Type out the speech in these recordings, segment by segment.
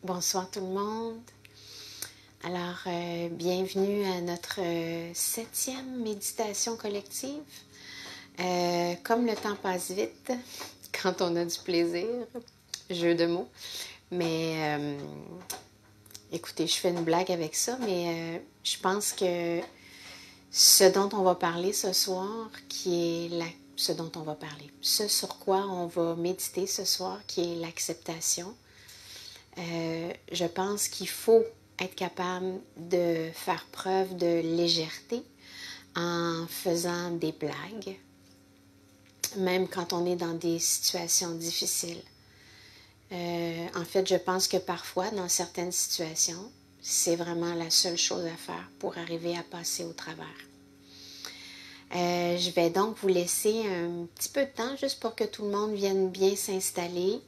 Bonsoir tout le monde. Alors, bienvenue à notre 7e méditation collective. Comme le temps passe vite, quand on a du plaisir, jeu de mots. Mais écoutez, je fais une blague avec ça, mais je pense que ce dont on va parler ce soir, ce sur quoi on va méditer ce soir, qui est l'acceptation. Je pense qu'il faut être capable de faire preuve de légèreté en faisant des blagues, même quand on est dans des situations difficiles. En fait, je pense que parfois, dans certaines situations, c'est vraiment la seule chose à faire pour arriver à passer au travers. Je vais donc vous laisser un petit peu de temps juste pour que tout le monde vienne bien s'installer.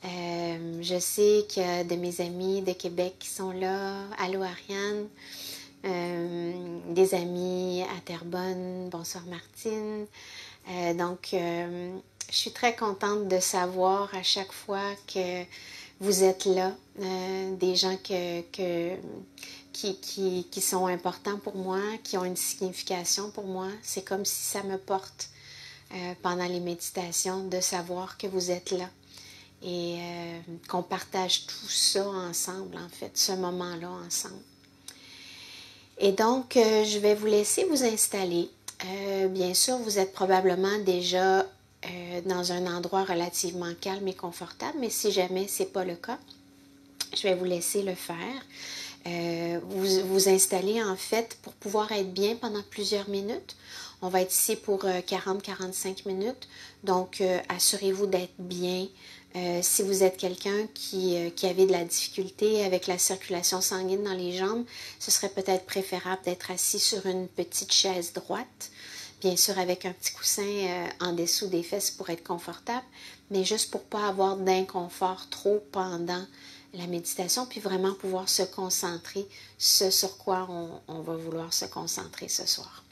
Je sais qu'il y a de mes amis de Québec qui sont là. Allô Ariane. Des amis à Terrebonne. Bonsoir Martine. Je suis très contente de savoir à chaque fois que vous êtes là. Des gens qui sont importants pour moi, qui ont une signification pour moi. C'est comme si ça me porte pendant les méditations de savoir que vous êtes là. Et qu'on partage tout ça ensemble, en fait, ce moment-là ensemble. Et donc, je vais vous laisser vous installer. Bien sûr, vous êtes probablement déjà dans un endroit relativement calme et confortable, mais si jamais ce n'est pas le cas, je vais vous laisser le faire. Vous installer, en fait, pour pouvoir être bien pendant plusieurs minutes. On va être ici pour 40-45 minutes, donc assurez-vous d'être bien. Si vous êtes quelqu'un qui avait de la difficulté avec la circulation sanguine dans les jambes, ce serait peut-être préférable d'être assis sur une petite chaise droite, bien sûr avec un petit coussin en dessous des fesses pour être confortable, mais juste pour ne pas avoir d'inconfort trop pendant la méditation, puis vraiment pouvoir se concentrer sur quoi on va vouloir se concentrer ce soir.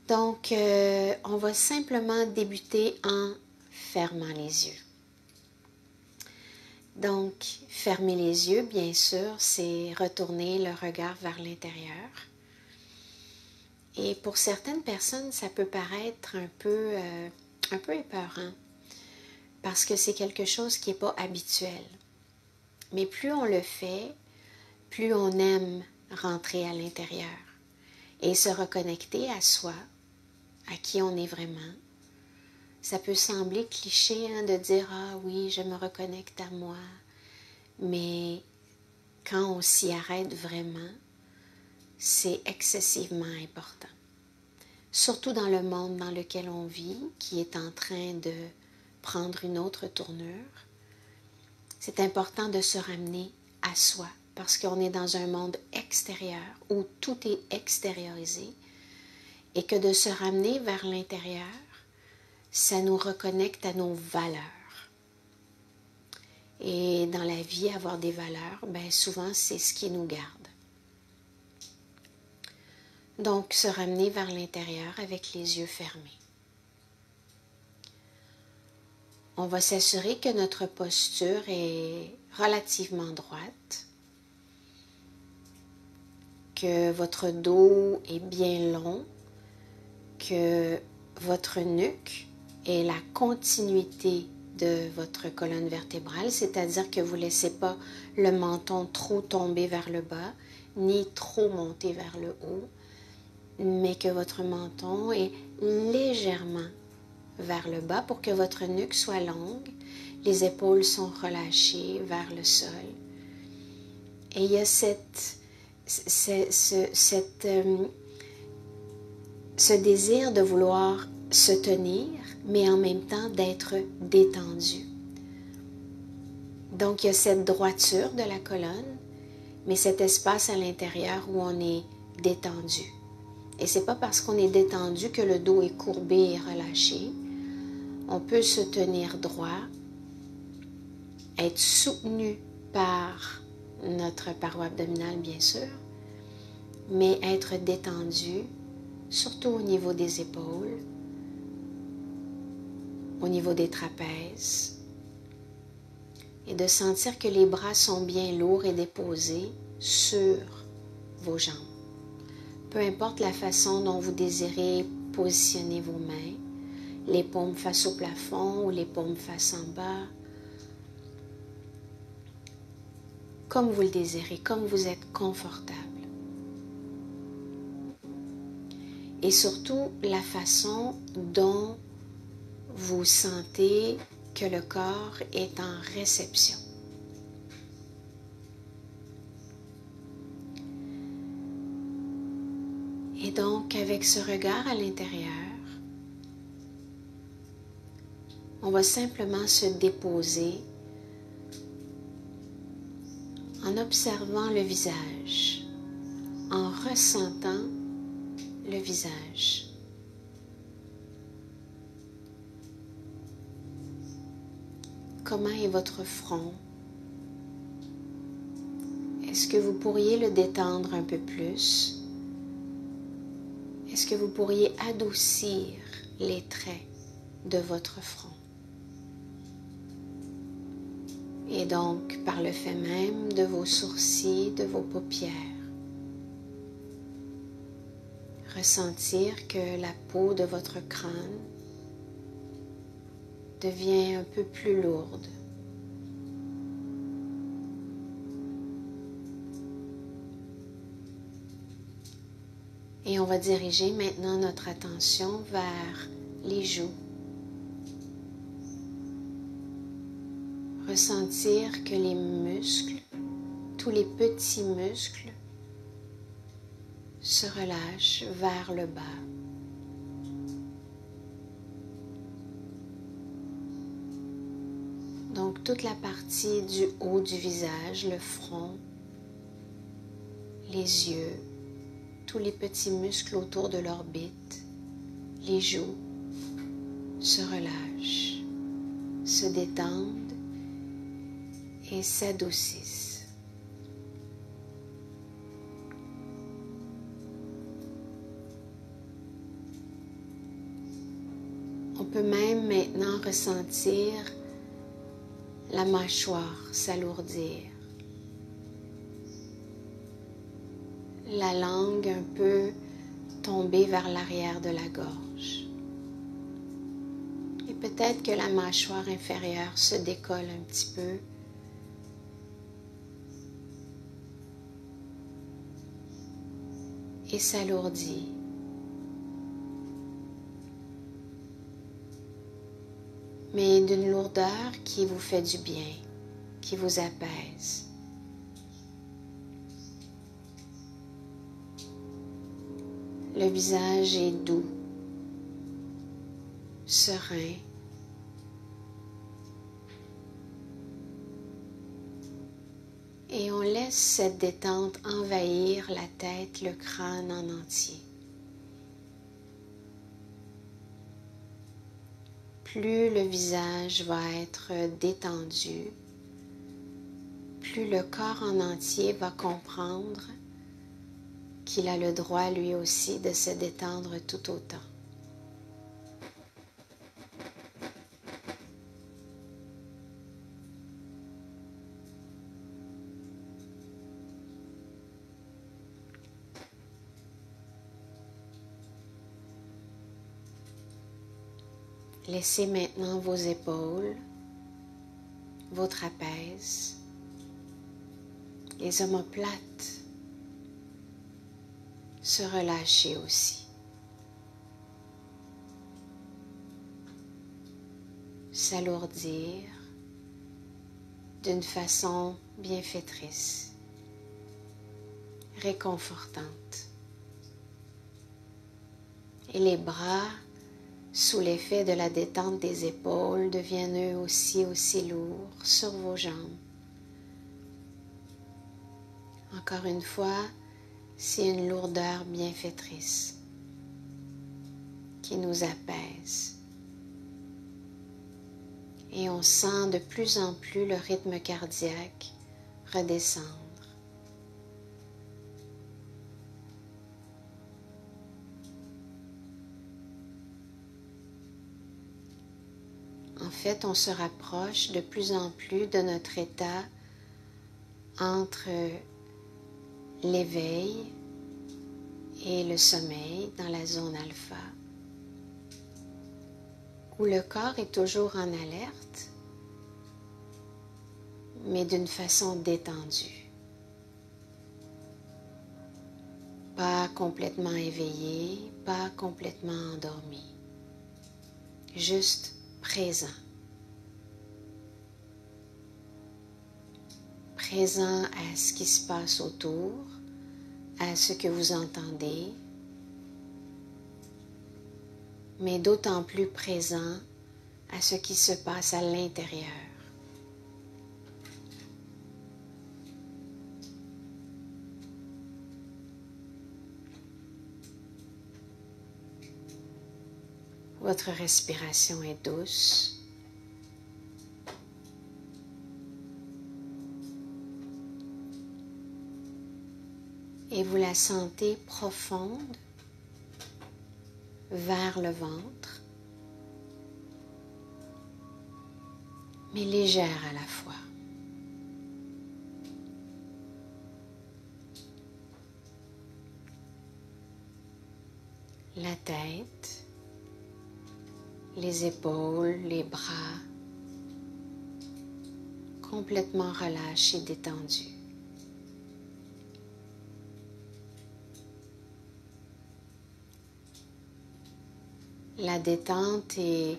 Donc, on va simplement débuter en fermant les yeux. Donc, fermer les yeux, bien sûr, c'est retourner le regard vers l'intérieur. Et pour certaines personnes, ça peut paraître un peu épeurant, parce que c'est quelque chose qui n'est pas habituel. Mais plus on le fait, plus on aime rentrer à l'intérieur et se reconnecter à soi, à qui on est vraiment. Ça peut sembler cliché de dire « Ah oui, je me reconnecte à moi », mais quand on s'y arrête vraiment, c'est excessivement important. Surtout dans le monde dans lequel on vit, qui est en train de prendre une autre tournure, c'est important de se ramener à soi, parce qu'on est dans un monde extérieur où tout est extériorisé, et que de se ramener vers l'intérieur, ça nous reconnecte à nos valeurs. Et dans la vie, avoir des valeurs, bien souvent, c'est ce qui nous garde. Donc, se ramener vers l'intérieur avec les yeux fermés. On va s'assurer que notre posture est relativement droite, que votre dos est bien long, que votre nuque est la continuité de votre colonne vertébrale, c'est-à-dire que vous ne laissez pas le menton trop tomber vers le bas, ni trop monter vers le haut, mais que votre menton est légèrement vers le bas pour que votre nuque soit longue, les épaules sont relâchées vers le sol. Et il y a ce désir de vouloir se tenir, mais en même temps d'être détendu. Donc, il y a cette droiture de la colonne, mais cet espace à l'intérieur où on est détendu. Et ce n'est pas parce qu'on est détendu que le dos est courbé et relâché. On peut se tenir droit, être soutenu par notre paroi abdominale, bien sûr, mais être détendu, surtout au niveau des épaules, au niveau des trapèzes et de sentir que les bras sont bien lourds et déposés sur vos jambes. Peu importe la façon dont vous désirez positionner vos mains, les paumes face au plafond ou les paumes face en bas, comme vous le désirez, comme vous êtes confortable. Et surtout, la façon dont vous sentez que le corps est en réception. Et donc, avec ce regard à l'intérieur, on va simplement se déposer en observant le visage, en ressentant le visage. Comment est votre front? Est-ce que vous pourriez le détendre un peu plus? Est-ce que vous pourriez adoucir les traits de votre front? Et donc, par le fait même de vos sourcils, de vos paupières, ressentir que la peau de votre crâne devient un peu plus lourde. Et on va diriger maintenant notre attention vers les joues. Ressentir que les muscles, tous les petits muscles, se relâchent vers le bas. Donc toute la partie du haut du visage, le front, les yeux, tous les petits muscles autour de l'orbite, les joues se relâchent, se détendent et s'adoucissent. On peut même maintenant ressentir la mâchoire s'alourdir, la langue un peu tomber vers l'arrière de la gorge. Et peut-être que la mâchoire inférieure se décolle un petit peu. Et s'alourdit. Mais d'une lourdeur qui vous fait du bien, qui vous apaise. Le visage est doux, serein. Et on laisse cette détente envahir la tête, le crâne en entier. Plus le visage va être détendu, plus le corps en entier va comprendre qu'il a le droit lui aussi de se détendre tout autant. Laissez maintenant vos épaules, vos trapèzes, les omoplates se relâcher aussi. S'alourdir d'une façon bienfaitrice, réconfortante. Et les bras, sous l'effet de la détente des épaules, deviennent eux aussi lourds sur vos jambes. Encore une fois, c'est une lourdeur bienfaitrice qui nous apaise. Et on sent de plus en plus le rythme cardiaque redescendre. En fait, on se rapproche de plus en plus de notre état entre l'éveil et le sommeil dans la zone alpha, où le corps est toujours en alerte, mais d'une façon détendue. Pas complètement éveillé, pas complètement endormi. Juste présent. Présent à ce qui se passe autour, à ce que vous entendez, mais d'autant plus présent à ce qui se passe à l'intérieur. Votre respiration est douce. Et vous la sentez profonde vers le ventre, mais légère à la fois. La tête, les épaules, les bras, complètement relâchés et détendus. La détente et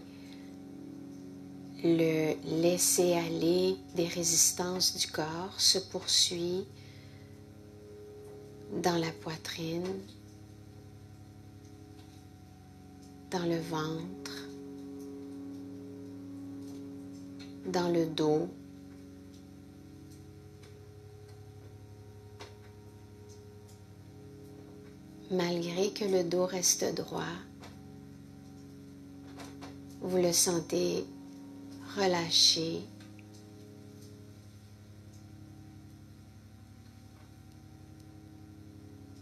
le laisser aller des résistances du corps se poursuit dans la poitrine, dans le ventre, dans le dos, malgré que le dos reste droit. Vous le sentez relâché,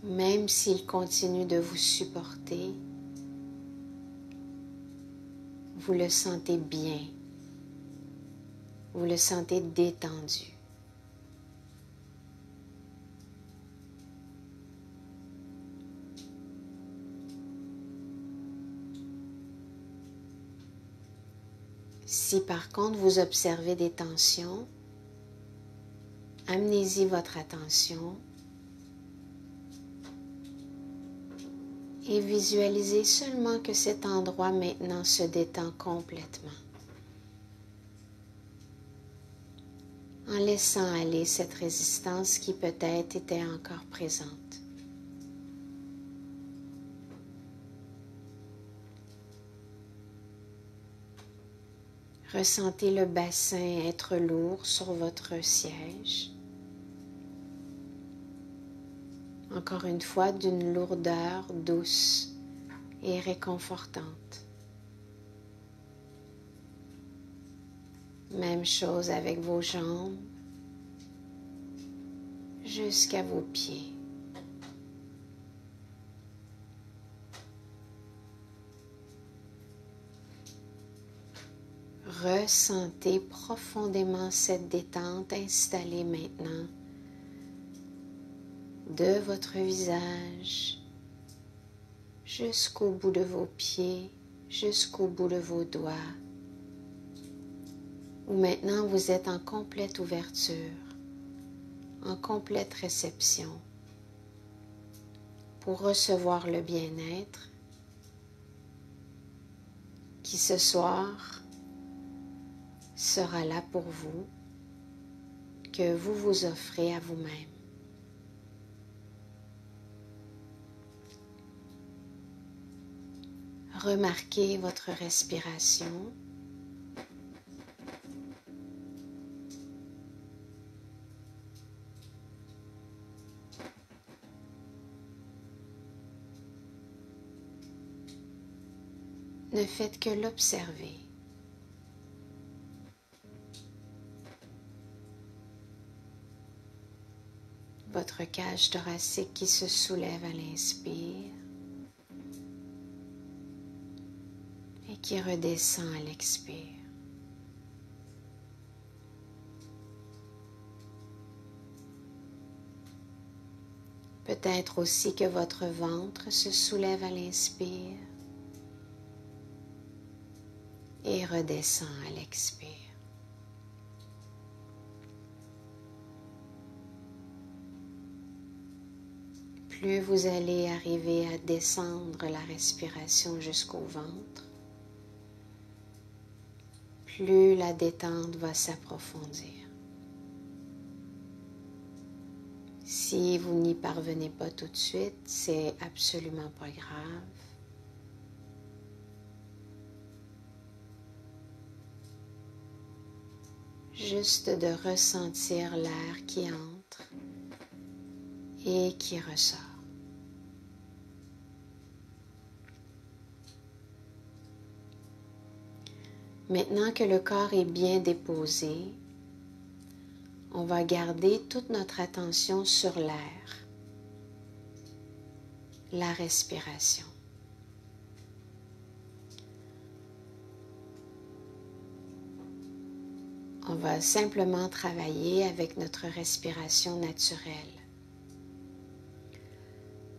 même s'il continue de vous supporter, vous le sentez bien, vous le sentez détendu. Si par contre vous observez des tensions, amenez-y votre attention et visualisez seulement que cet endroit maintenant se détend complètement, en laissant aller cette résistance qui peut-être était encore présente. Ressentez le bassin être lourd sur votre siège. Encore une fois, d'une lourdeur douce et réconfortante. Même chose avec vos jambes jusqu'à vos pieds. Ressentez profondément cette détente installée maintenant de votre visage jusqu'au bout de vos pieds, jusqu'au bout de vos doigts, où maintenant vous êtes en complète ouverture, en complète réception pour recevoir le bien-être qui ce soir sera là pour vous, que vous vous offrez à vous-même. Remarquez votre respiration. Ne faites que l'observer. Votre cage thoracique qui se soulève à l'inspire et qui redescend à l'expire. Peut-être aussi que votre ventre se soulève à l'inspire et redescend à l'expire. Plus vous allez arriver à descendre la respiration jusqu'au ventre, plus la détente va s'approfondir. Si vous n'y parvenez pas tout de suite, c'est absolument pas grave. Juste de ressentir l'air qui entre et qui ressort. Maintenant que le corps est bien déposé, on va garder toute notre attention sur l'air, la respiration. On va simplement travailler avec notre respiration naturelle.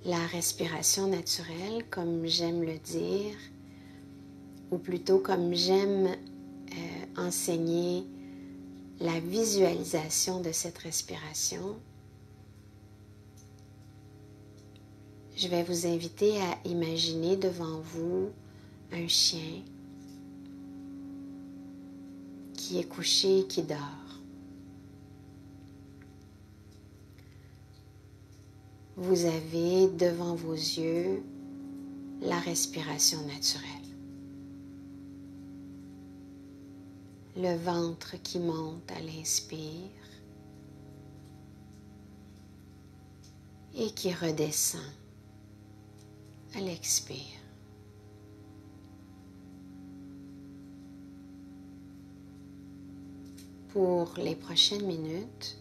La respiration naturelle, comme j'aime le dire, ou plutôt comme j'aime enseigner la visualisation de cette respiration, je vais vous inviter à imaginer devant vous un chien qui est couché et qui dort. Vous avez devant vos yeux la respiration naturelle. Le ventre qui monte à l'inspire et qui redescend à l'expire. Pour les prochaines minutes,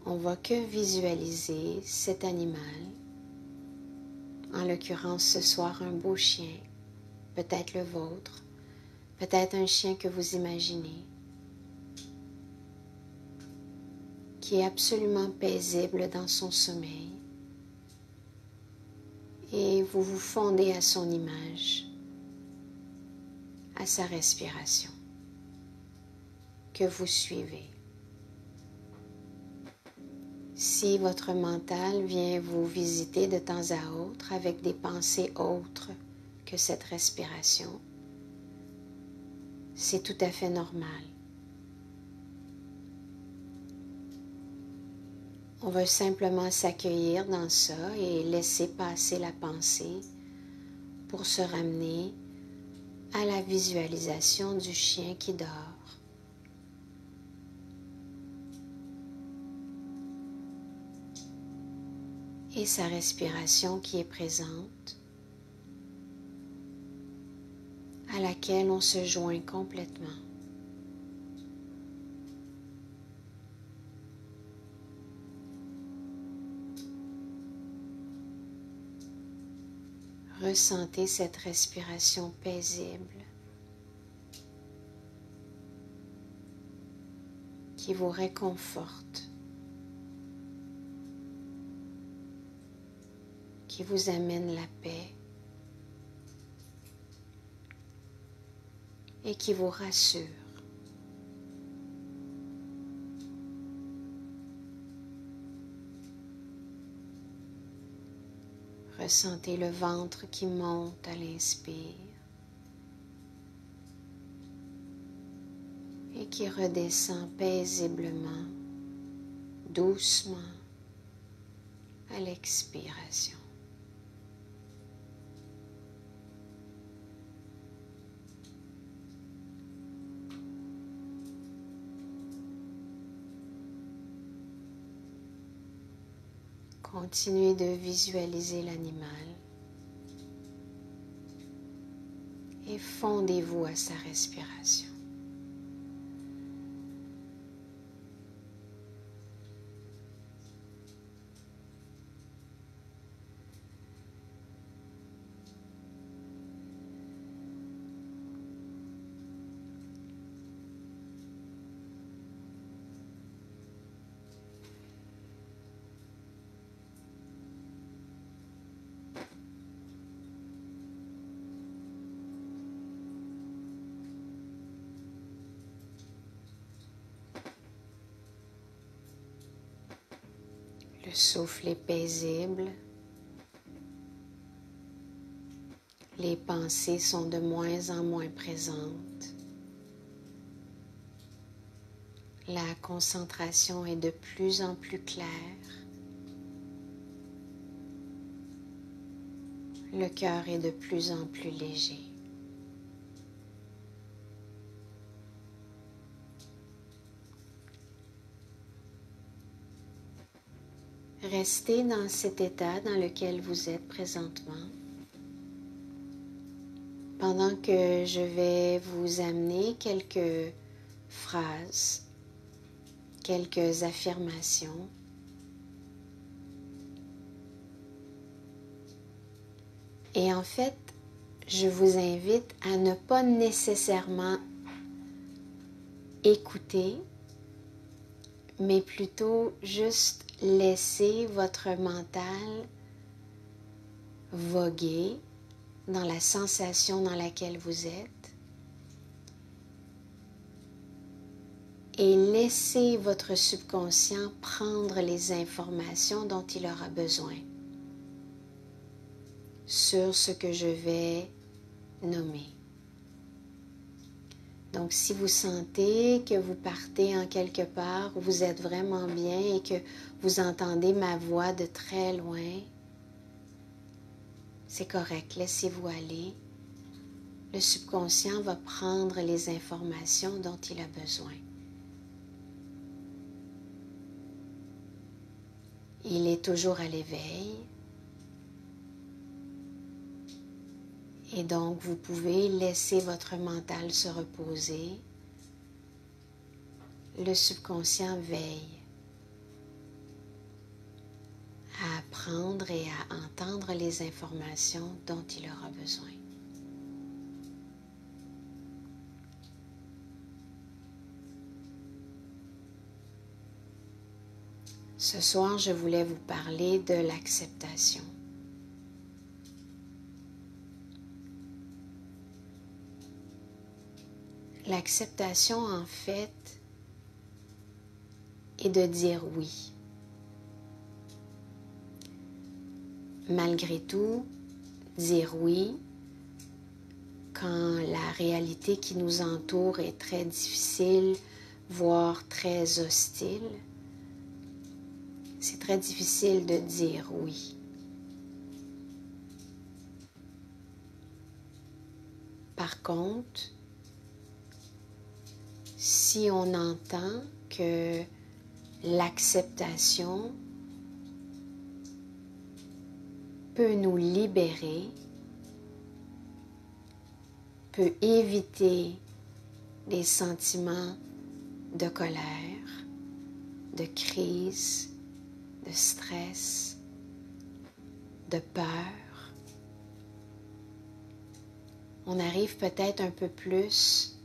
on va que visualiser cet animal, en l'occurrence ce soir un beau chien, peut-être le vôtre, peut-être un chien que vous imaginez, qui est absolument paisible dans son sommeil, et vous vous fondez à son image, à sa respiration, que vous suivez. Si votre mental vient vous visiter de temps à autre avec des pensées autres que cette respiration, c'est tout à fait normal. On va simplement s'accueillir dans ça et laisser passer la pensée pour se ramener à la visualisation du chien qui dort. Et sa respiration qui est présente, à laquelle on se joint complètement. Ressentez cette respiration paisible qui vous réconforte, qui vous amène la paix et qui vous rassure. Ressentez le ventre qui monte à l'inspire et qui redescend paisiblement, doucement à l'expiration. Continuez de visualiser l'animal et fondez-vous à sa respiration. Le souffle est paisible. Les pensées sont de moins en moins présentes. La concentration est de plus en plus claire. Le cœur est de plus en plus léger. Restez dans cet état dans lequel vous êtes présentement, pendant que je vais vous amener quelques phrases, quelques affirmations. Et en fait, je vous invite à ne pas nécessairement écouter, mais plutôt juste laisser votre mental voguer dans la sensation dans laquelle vous êtes et laisser votre subconscient prendre les informations dont il aura besoin sur ce que je vais nommer. Donc, si vous sentez que vous partez en quelque part où vous êtes vraiment bien et que vous entendez ma voix de très loin, c'est correct, laissez-vous aller. Le subconscient va prendre les informations dont il a besoin. Il est toujours à l'éveil. Et donc, vous pouvez laisser votre mental se reposer. Le subconscient veille à apprendre et à entendre les informations dont il aura besoin. Ce soir, je voulais vous parler de l'acceptation. L'acceptation, en fait, est de dire oui. Malgré tout, dire oui, quand la réalité qui nous entoure est très difficile, voire très hostile, c'est très difficile de dire oui. Par contre, si on entend que l'acceptation peut nous libérer, peut éviter les sentiments de colère, de crise, de stress, de peur, on arrive peut-être un peu plus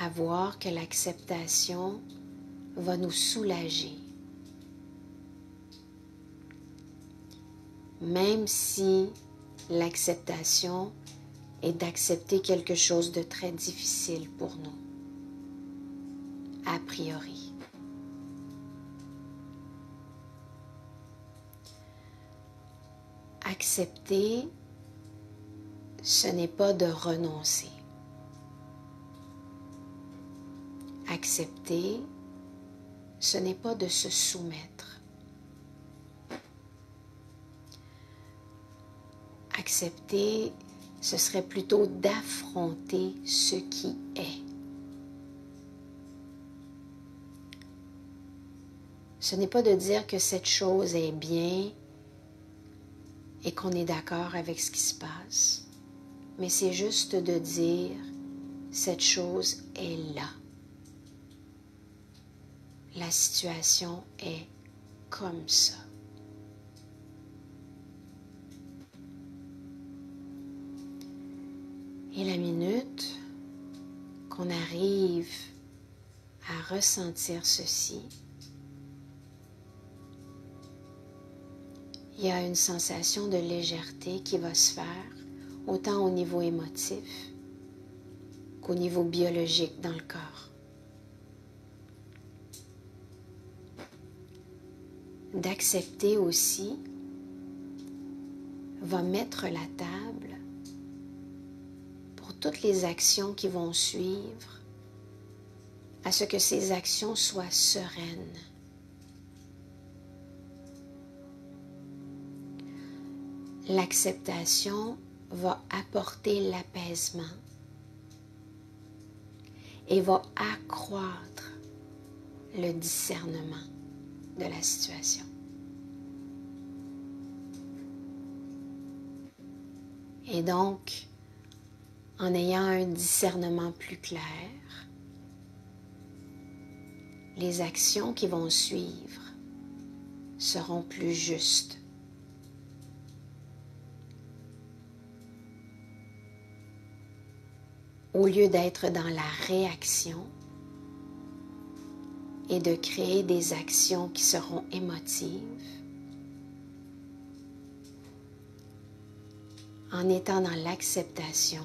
à voir que l'acceptation va nous soulager. Même si l'acceptation est d'accepter quelque chose de très difficile pour nous, a priori. Accepter, ce n'est pas de renoncer. Accepter, ce n'est pas de se soumettre. Accepter, ce serait plutôt d'affronter ce qui est. Ce n'est pas de dire que cette chose est bien et qu'on est d'accord avec ce qui se passe, mais c'est juste de dire cette chose est là. La situation est comme ça. Et la minute qu'on arrive à ressentir ceci, il y a une sensation de légèreté qui va se faire, autant au niveau émotif qu'au niveau biologique dans le corps. d'accepter aussi va mettre la table pour toutes les actions qui vont suivre, à ce que ces actions soient sereines. L'acceptation va apporter l'apaisement et va accroître le discernement de la situation. Et donc, en ayant un discernement plus clair, les actions qui vont suivre seront plus justes. Au lieu d'être dans la réaction et de créer des actions qui seront émotives, en étant dans l'acceptation,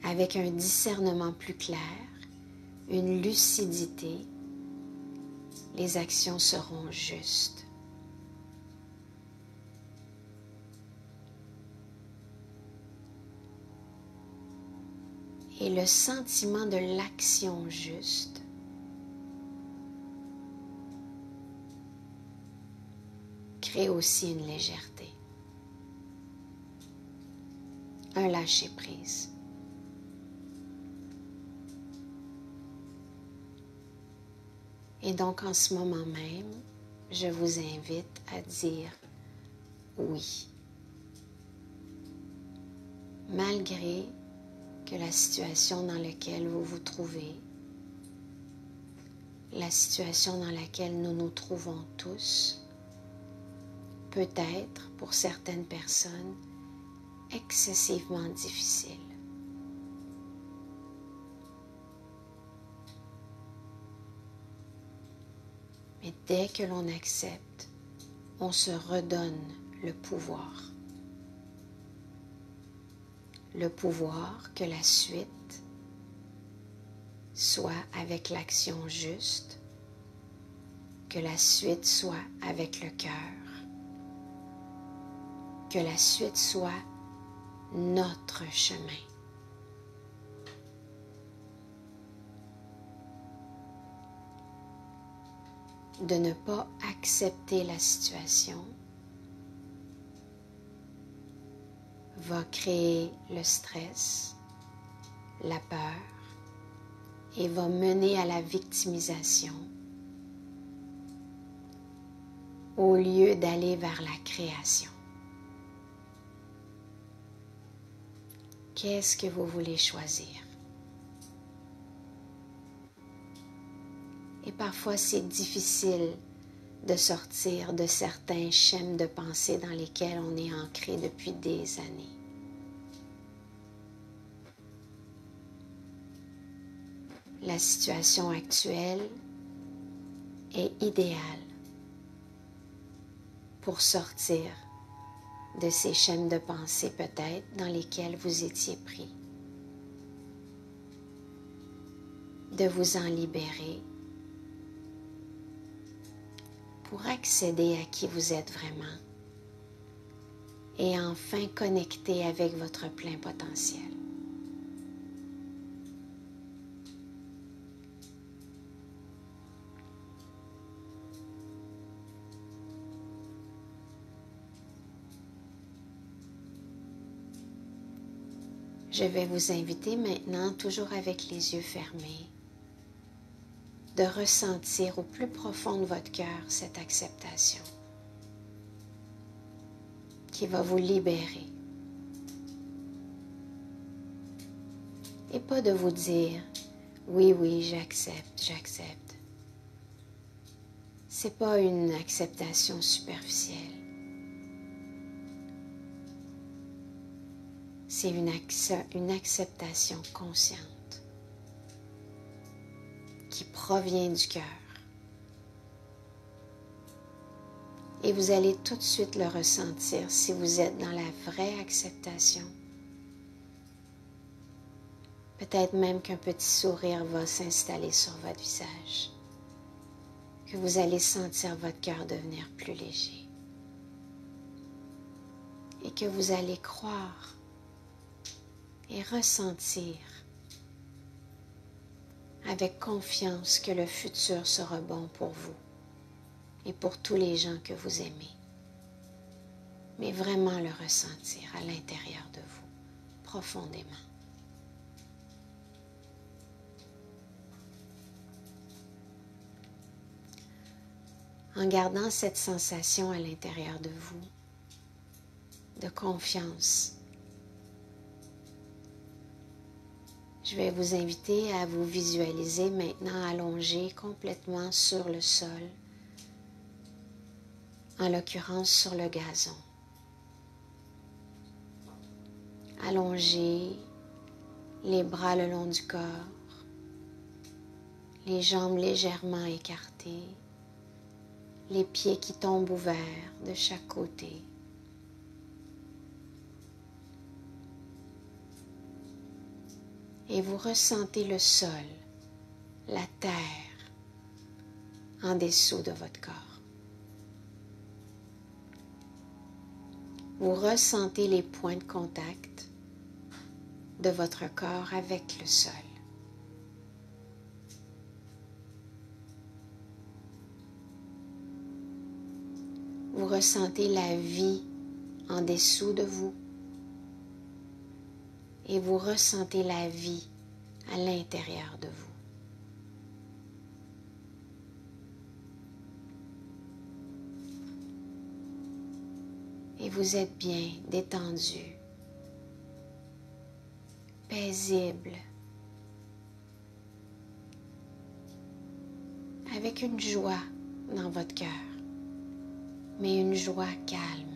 avec un discernement plus clair, une lucidité, les actions seront justes. Et le sentiment de l'action juste crée aussi une légèreté, un lâcher-prise. Et donc en ce moment même, je vous invite à dire oui, malgré que la situation dans laquelle vous vous trouvez, la situation dans laquelle nous nous trouvons tous, peut être pour certaines personnes excessivement difficile. Mais dès que l'on accepte, on se redonne le pouvoir. Le pouvoir que la suite soit avec l'action juste, que la suite soit avec le cœur, que la suite soit notre chemin. De ne pas accepter la situation va créer le stress, la peur et va mener à la victimisation au lieu d'aller vers la création. Qu'est-ce que vous voulez choisir? Et parfois, c'est difficile de sortir de certains schèmes de pensée dans lesquels on est ancré depuis des années. La situation actuelle est idéale pour sortir de ces schèmes de pensée peut-être dans lesquels vous étiez pris. De vous en libérer pour accéder à qui vous êtes vraiment et enfin connecter avec votre plein potentiel. Je vais vous inviter maintenant, toujours avec les yeux fermés, de ressentir au plus profond de votre cœur cette acceptation qui va vous libérer. Et pas de vous dire « oui, oui, j'accepte, j'accepte ». Ce n'est pas une acceptation superficielle. C'est une acceptation consciente qui provient du cœur. Et vous allez tout de suite le ressentir si vous êtes dans la vraie acceptation. Peut-être même qu'un petit sourire va s'installer sur votre visage. que vous allez sentir votre cœur devenir plus léger et que vous allez croire et ressentir avec confiance que le futur sera bon pour vous et pour tous les gens que vous aimez. Mais vraiment le ressentir à l'intérieur de vous, profondément. En gardant cette sensation à l'intérieur de vous, de confiance, je vais vous inviter à vous visualiser maintenant allongé complètement sur le sol, en l'occurrence sur le gazon. Allongé, les bras le long du corps, les jambes légèrement écartées, les pieds qui tombent ouverts de chaque côté. Et vous ressentez le sol, la terre, en dessous de votre corps. Vous ressentez les points de contact de votre corps avec le sol. Vous ressentez la vie en dessous de vous et vous ressentez la vie à l'intérieur de vous. Et vous êtes bien détendu, paisible, avec une joie dans votre cœur, mais une joie calme.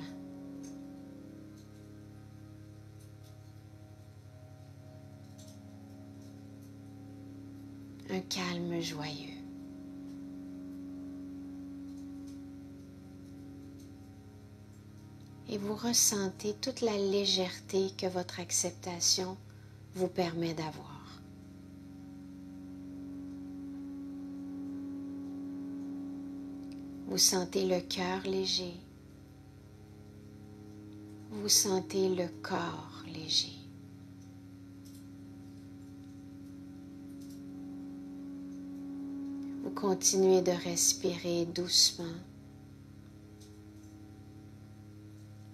Un calme joyeux. Et vous ressentez toute la légèreté que votre acceptation vous permet d'avoir. Vous sentez le cœur léger. Vous sentez le corps léger. Vous continuez de respirer doucement,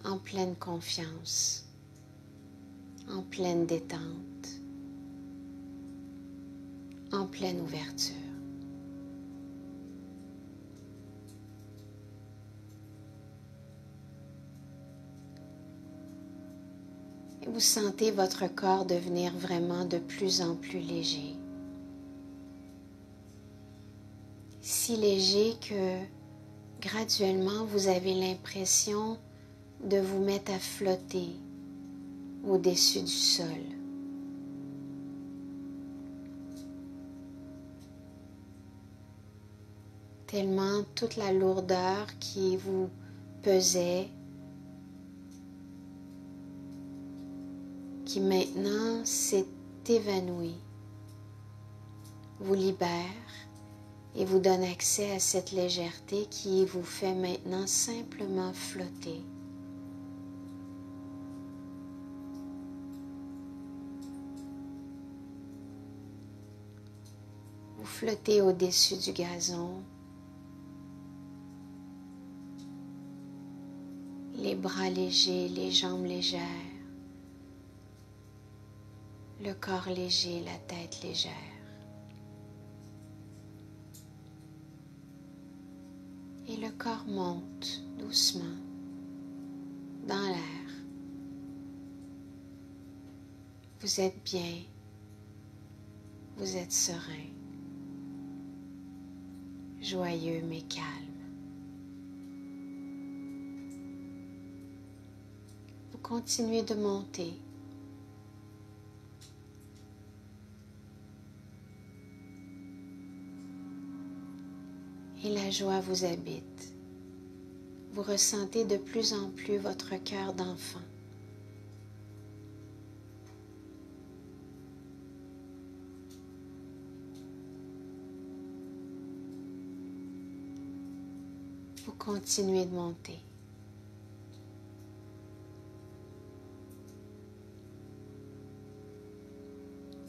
en pleine confiance, en pleine détente, en pleine ouverture. Et vous sentez votre corps devenir vraiment de plus en plus léger. Si léger que graduellement vous avez l'impression de vous mettre à flotter au-dessus du sol. Tellement toute la lourdeur qui vous pesait, qui maintenant s'est évanouie, vous libère et vous donne accès à cette légèreté qui vous fait maintenant simplement flotter. Vous flottez au-dessus du gazon, les bras légers, les jambes légères, le corps léger, la tête légère. Et le corps monte doucement dans l'air. Vous êtes bien, vous êtes serein, joyeux mais calme. Vous continuez de monter. Et la joie vous habite. Vous ressentez de plus en plus votre cœur d'enfant. continuez de monter.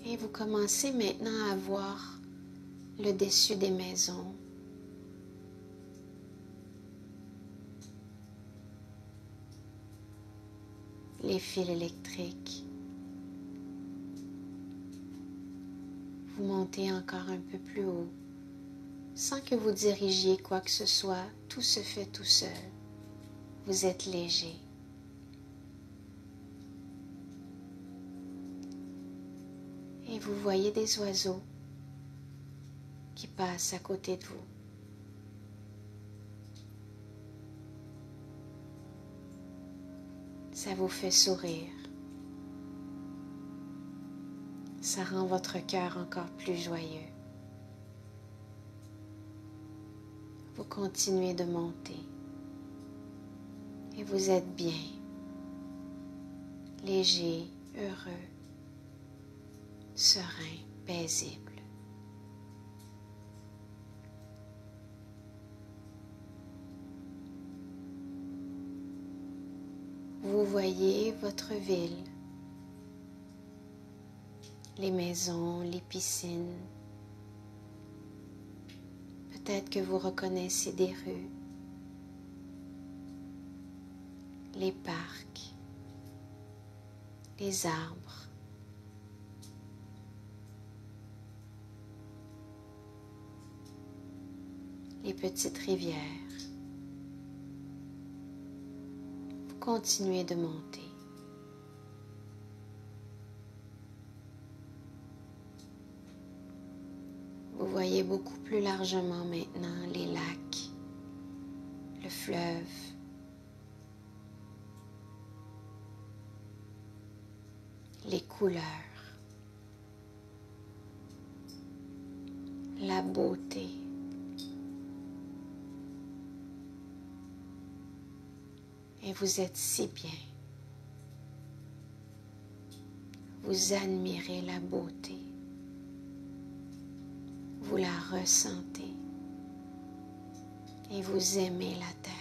Et vous commencez maintenant à voir le dessus des maisons. Les fils électriques. Vous montez encore un peu plus haut, sans que vous dirigiez quoi que ce soit, tout se fait tout seul. Vous êtes léger. Et vous voyez des oiseaux qui passent à côté de vous. Ça vous fait sourire. Ça rend votre cœur encore plus joyeux. Vous continuez de monter. Et vous êtes bien, léger, heureux, serein, paisible. Vous voyez votre ville, les maisons, les piscines. Peut-être que vous reconnaissez des rues, les parcs, les arbres. Les petites rivières. Vous continuez de monter. Vous voyez beaucoup plus largement maintenant les lacs, le fleuve, les couleurs, la beauté. Et vous êtes si bien. Vous admirez la beauté. Vous la ressentez. Et vous aimez la terre.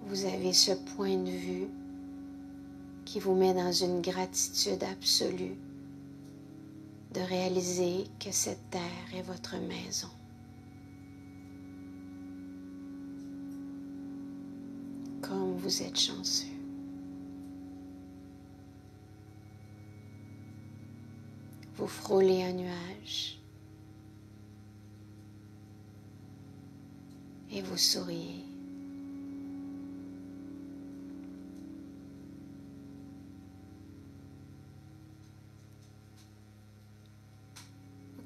Vous avez ce point de vue qui vous met dans une gratitude absolue de réaliser que cette terre est votre maison. Comme vous êtes chanceux. Vous frôlez un nuage et vous souriez.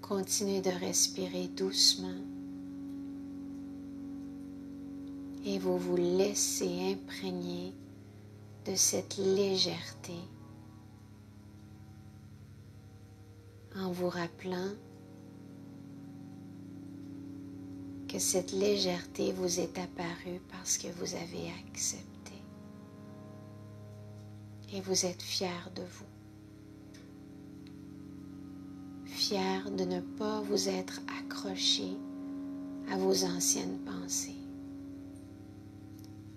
Continuez de respirer doucement et vous vous laissez imprégner de cette légèreté en vous rappelant que cette légèreté vous est apparue parce que vous avez accepté et vous êtes fier de vous. Fier de ne pas vous être accroché à vos anciennes pensées.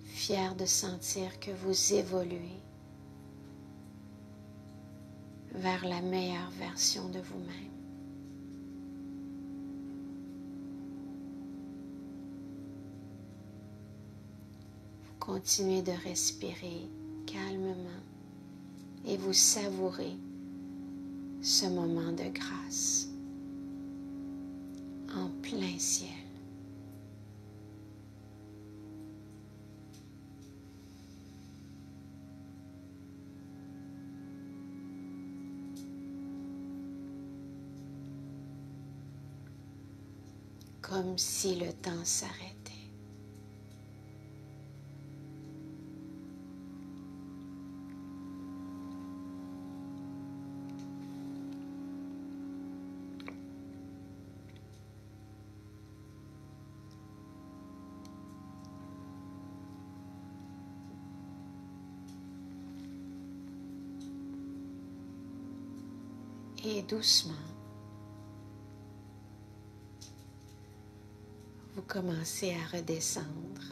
Fier de sentir que vous évoluez vers la meilleure version de vous-même. Vous continuez de respirer calmement et vous savourez ce moment de grâce en plein ciel. Comme si le temps s'arrêtait. Et doucement, vous commencez à redescendre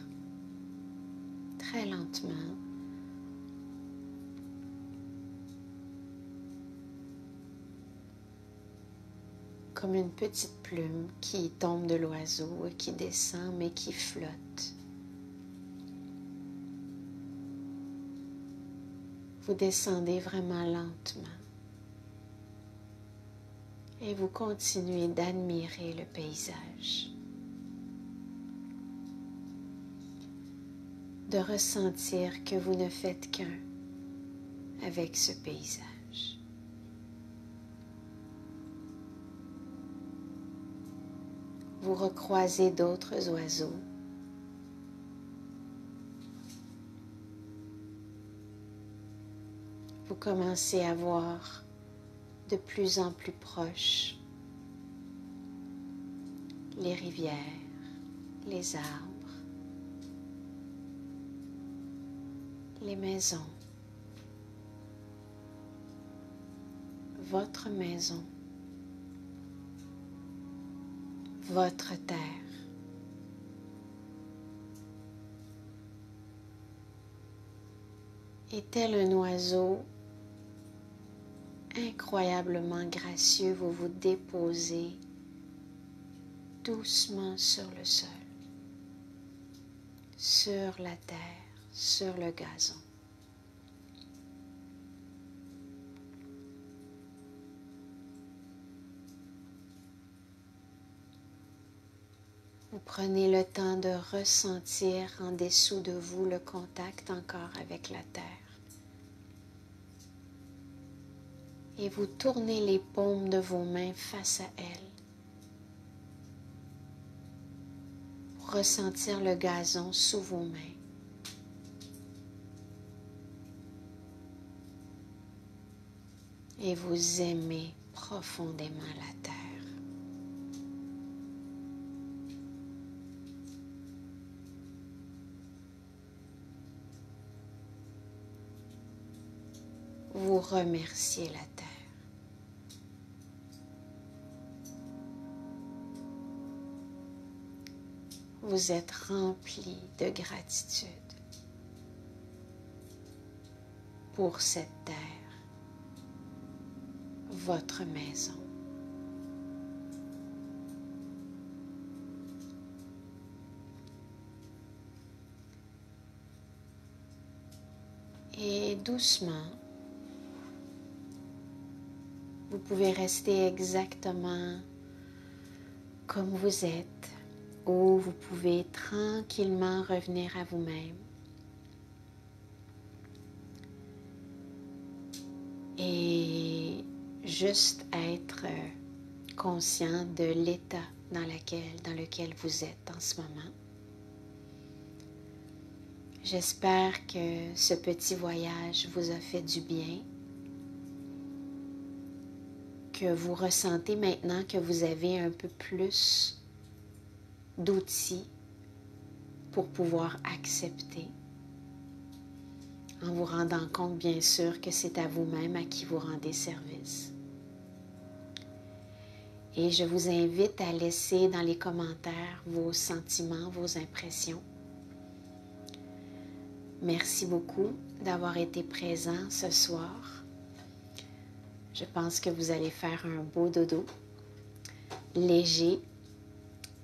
très lentement. Comme une petite plume qui tombe de l'oiseau et qui descend mais qui flotte. Vous descendez vraiment lentement et vous continuez d'admirer le paysage, de ressentir que vous ne faites qu'un avec ce paysage. Vous recroisez d'autres oiseaux. Vous commencez à voir de plus en plus proches les rivières, les arbres, les maisons, votre maison, votre terre. Et tel un oiseau incroyablement gracieux, vous vous déposez doucement sur le sol, sur la terre, sur le gazon. Vous prenez le temps de ressentir en dessous de vous le contact encore avec la terre. Et vous tournez les paumes de vos mains face à elle pour ressentir le gazon sous vos mains. Et vous aimez profondément la terre. Vous remerciez la terre. Vous êtes rempli de gratitude pour cette terre, votre maison. Et doucement, vous pouvez rester exactement comme vous êtes, ou vous pouvez tranquillement revenir à vous-même. Et juste être conscient de l'état dans lequel vous êtes en ce moment. J'espère que ce petit voyage vous a fait du bien, que vous ressentez maintenant que vous avez un peu plus d'outils pour pouvoir accepter, en vous rendant compte bien sûr que c'est à vous-même à qui vous rendez service. Et je vous invite à laisser dans les commentaires vos sentiments, vos impressions. Merci beaucoup d'avoir été présent ce soir. Je pense que vous allez faire un beau dodo, léger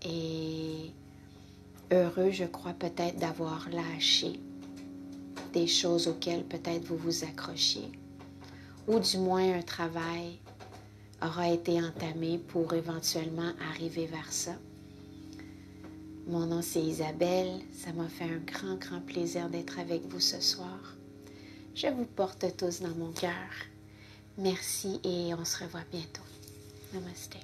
et heureux, je crois, peut-être d'avoir lâché des choses auxquelles peut-être vous vous accrochiez, ou du moins un travail aura été entamé pour éventuellement arriver vers ça. Mon nom c'est Isabelle, ça m'a fait un grand, grand plaisir d'être avec vous ce soir. Je vous porte tous dans mon cœur. Merci et on se revoit bientôt. Namaste.